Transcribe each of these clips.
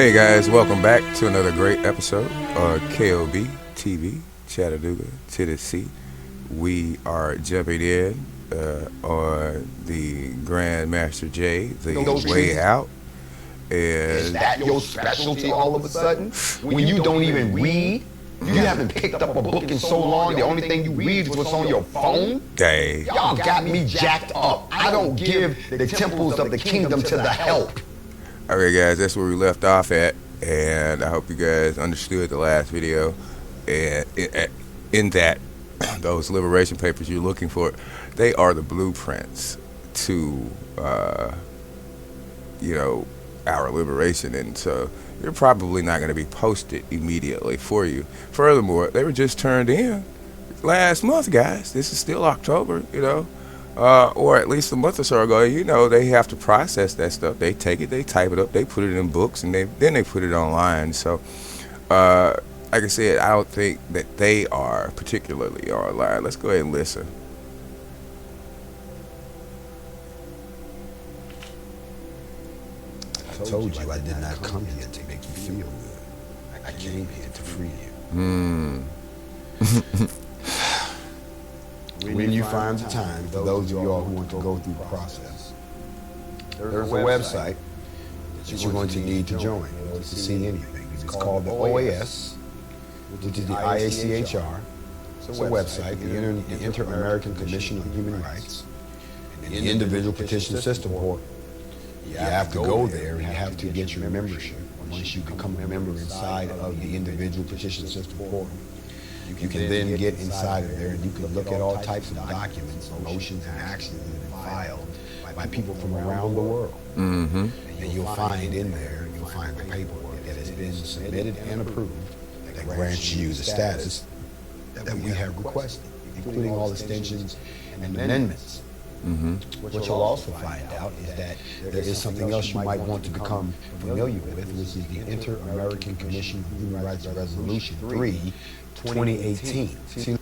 Hey guys, welcome back to another great episode of KOB TV, Chattanooga, Tennessee. We are jumping in on the Grandmaster J, the way out. Is And that your specialty all of a sudden? When you don't even read? You haven't picked up a book in so long, the only thing you read is what's on your phone? Dang. Y'all got me jacked up. I don't give the temples of the kingdom to the help. Okay guys, that's where we left off at. And I hope you guys understood the last video. And in that, those liberation papers you're looking for, they are the blueprints to, our liberation. And so they're probably not going to be posted immediately for you. Furthermore, they were just turned in last month, guys. This is still October, or at least a month or so ago. They have to process that stuff. They take it, they type it up, they put it in books, and then they put it online. So, like I said, I don't think that they are particularly online. Let's go ahead and listen. I told you I did not come here to make you feel good. I came here to free you. When you find the time, for those of y'all who want to go through the process, there's a website that you're going to need to join in order to see anything. It's called the OAS, which is the IACHR. It's a website, the Inter-American Commission on Human Rights, and the Individual Petition System Board. You have to go there and you have to get your membership. Once you become a member inside of the Individual Petition System Board, you can then get inside of there and you can look at all types of documents, motions, and actions that have been filed by people from around the world. Mm-hmm. And you'll find in there, you'll find the paperwork that has been submitted and approved that grants you the status that we have requested, including all extensions and amendments. Mm-hmm. What you'll also find out is that there is something else you might want to become familiar with, which is the Inter-American Commission on Human Rights Resolution 3, 2018.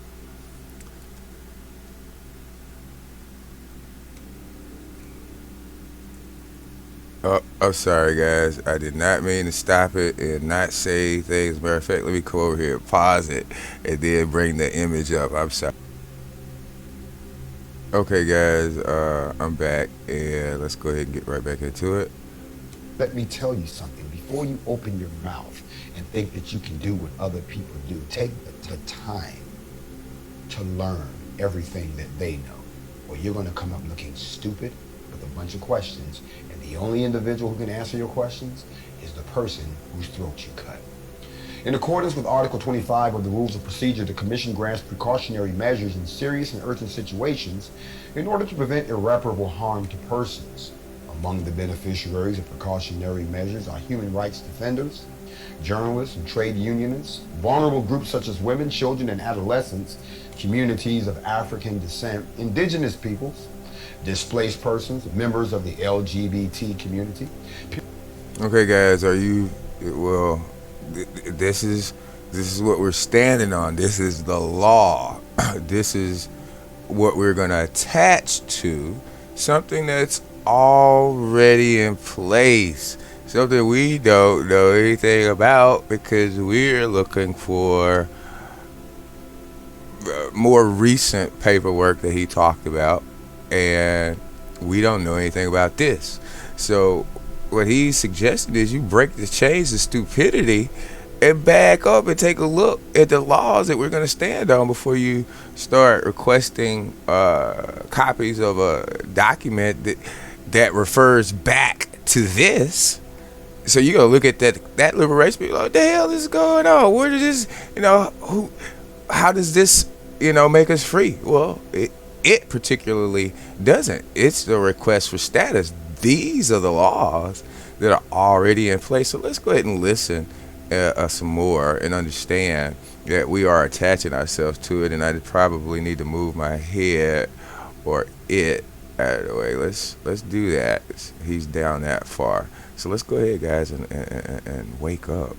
Oh, I'm sorry, guys. I did not mean to stop it and not say things. Matter of fact, let me come over here, pause it, and then bring the image up. I'm sorry. Okay, guys, I'm back, and let's go ahead and get right back into it. Let me tell you something. Before you open your mouth and think that you can do what other people do, take the time to learn everything that they know, or you're going to come up looking stupid with a bunch of questions, and the only individual who can answer your questions is the person whose throat you cut. In accordance with Article 25 of the Rules of Procedure, the Commission grants precautionary measures in serious and urgent situations in order to prevent irreparable harm to persons. Among the beneficiaries of precautionary measures are human rights defenders, journalists and trade unionists, vulnerable groups such as women, children, and adolescents, communities of African descent, indigenous peoples, displaced persons, members of the LGBT community. Okay, guys, this is what we're standing on. This is the law. This is what we're going to attach to, something that's already in place, something we don't know anything about because we're looking for more recent paperwork that he talked about, and we don't know anything about this. So what he suggested is you break the chains of stupidity and back up and take a look at the laws that we're going to stand on before you start requesting copies of a document that refers back to this. So you're going to look at that liberation, be like, what the hell is going on? Where does this, how does this, make us free? Well, it particularly doesn't. It's the request for status. These are the laws that are already in place. So let's go ahead and listen some more and understand that we are attaching ourselves to it. And I probably need to move my head or it out of the way. Let's do that. He's down that far. So let's go ahead, guys, and wake up.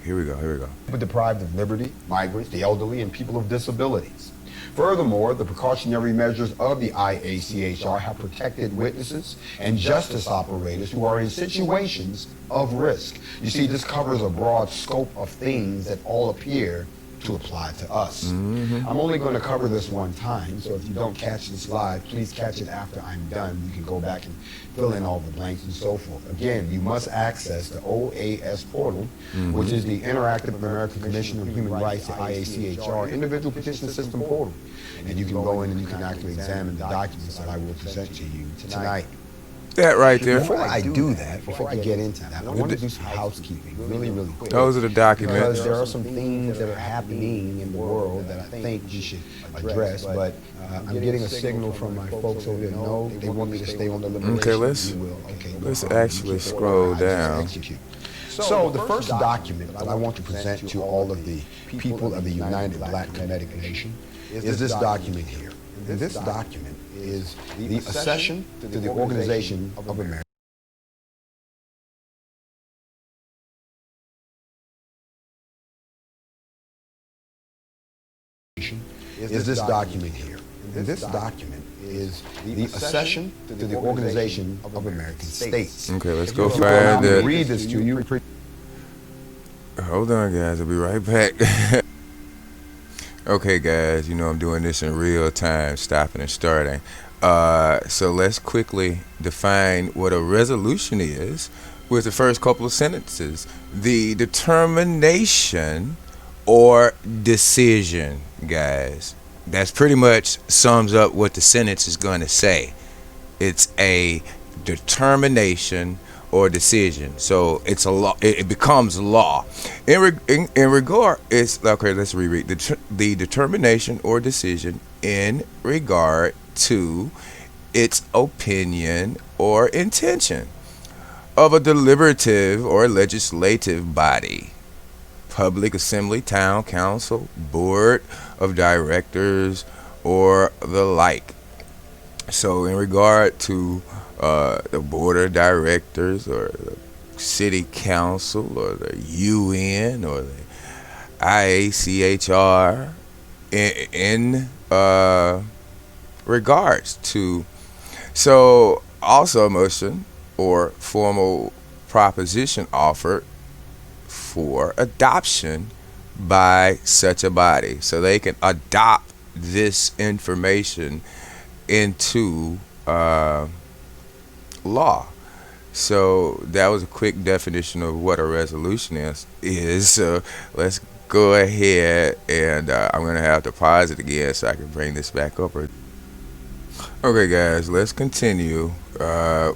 Here we go. People deprived of liberty, migrants, the elderly, and people of disabilities. Furthermore, the precautionary measures of the IACHR have protected witnesses and justice operators who are in situations of risk. You see, this covers a broad scope of things that all appear to apply to us. I'm only going to cover this one time, so if you don't catch this live, please catch it after I'm done. You can go back and fill in all the blanks and so forth. Again, you must access the OAS portal, which is the Interactive American Commission on Human Rights, the IACHR Individual Petition System portal. And you can go in and you can actually examine the documents that I will present to you tonight. That right there. Before I do that, before I get into that, I want to do some housekeeping really, really quick. Those are the documents. Because there are some things that are happening in the world that I think you should address, but I'm getting a signal from my folks over there. No, they want me to stay on the liberation. Okay, let's actually scroll down. So the first document that I want to present to all of the people of the United Black Kinetic Nation is this document here. And this document is the accession to the Organization of America. Is this document here. And this document is the accession to the Organization of American States. Okay, let's go find it. Read this to you. Hold on, guys. I'll be right back. Okay, guys, you know I'm doing this in real time, stopping and starting. So let's quickly define what a resolution is with the first couple of sentences. The determination or decision, guys. That's pretty much sums up what the sentence is going to say. It's a determination or decision, so it's a law. It becomes law. In regard, it's okay. Let's reread the determination or decision in regard to its opinion or intention of a deliberative or legislative body, public assembly, town council, board of directors, or the like. So in regard to the board of directors or the city council or the UN or the IACHR in regards to, so also a motion or formal proposition offered for adoption by such a body, so they can adopt this information into law. So that was a quick definition of what a resolution is. So let's go ahead and I'm gonna have to pause it again so I can bring this back up. Okay, guys, let's continue.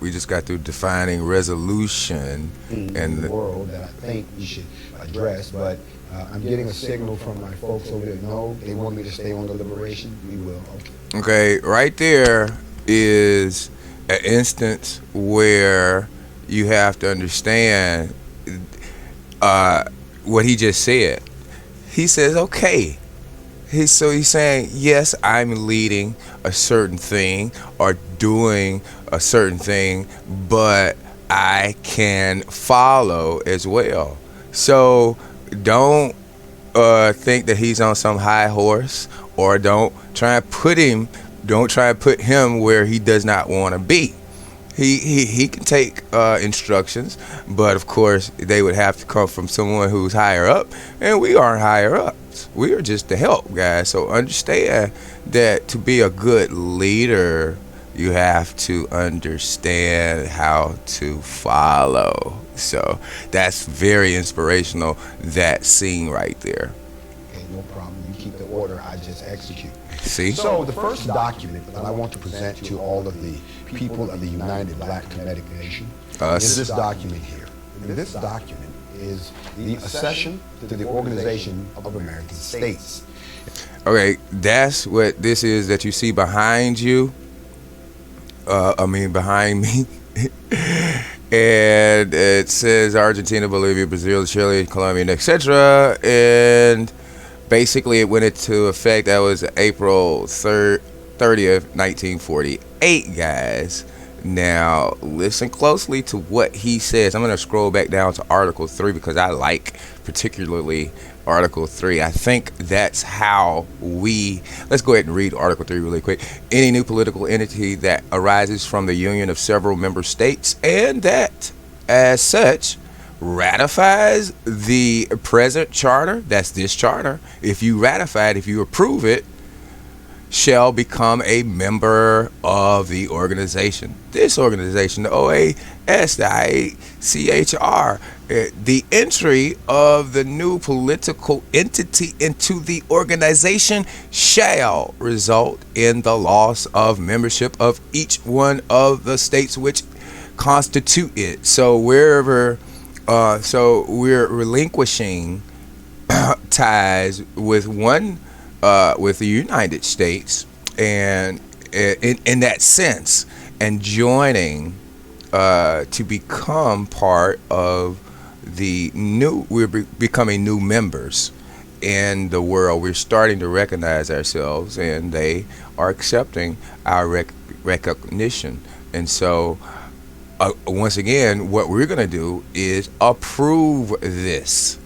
We just got through defining resolution in the world that I think you should address, but I'm getting a signal from my folks over there. No, they want me to stay on the liberation. We will. Okay, right there is an instance where you have to understand what he just said. He says, okay. He's saying, yes, I'm leading a certain thing or doing a certain thing, but I can follow as well. So don't think that he's on some high horse, or don't try and put him where he does not want to be. He can take instructions, but of course they would have to come from someone who's higher up, and we aren't higher up. We are just the help, guys. So understand that to be a good leader, you have to understand how to follow. So that's very inspirational, that scene right there. Okay, no problem. You keep the order, I just execute. See? So the first document that I want to present to all of the people of the United Black Kinetic Nation is this document here. And this document is the accession to the Organization of American States. Okay, that's what this is that you see behind you. Behind me. And it says Argentina, Bolivia, Brazil, Chile, Colombia, etc. And basically it went into effect. That was April 30th, 1948, guys. Now, listen closely to what he says. I'm going to scroll back down to Article 3 because I like particularly Article 3. I think that's how let's go ahead and read Article 3 really quick. Any new political entity that arises from the union of several member states and that, as such, ratifies the present charter, that's this charter, if you ratify it, if you approve it, shall become a member of the organization. This organization, the OAS, the ICHR, the entry of the new political entity into the organization shall result in the loss of membership of each one of the states which constitute it. So we're relinquishing ties with with the United States, and in that sense, and joining to become part of we're becoming new members in the world. We're starting to recognize ourselves, and they are accepting our recognition. And so, once again, what we're going to do is approve this.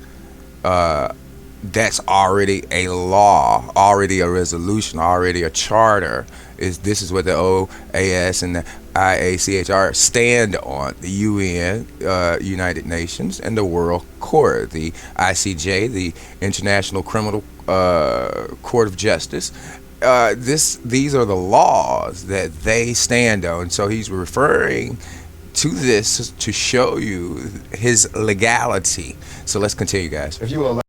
That's already a law, already a resolution, already a charter. This is what the OAS and the IACHR stand on. The UN, United Nations, and the World Court, the ICJ, the International Criminal Court of Justice. These are the laws that they stand on. So he's referring to this to show you his legality. So let's continue, guys. If you will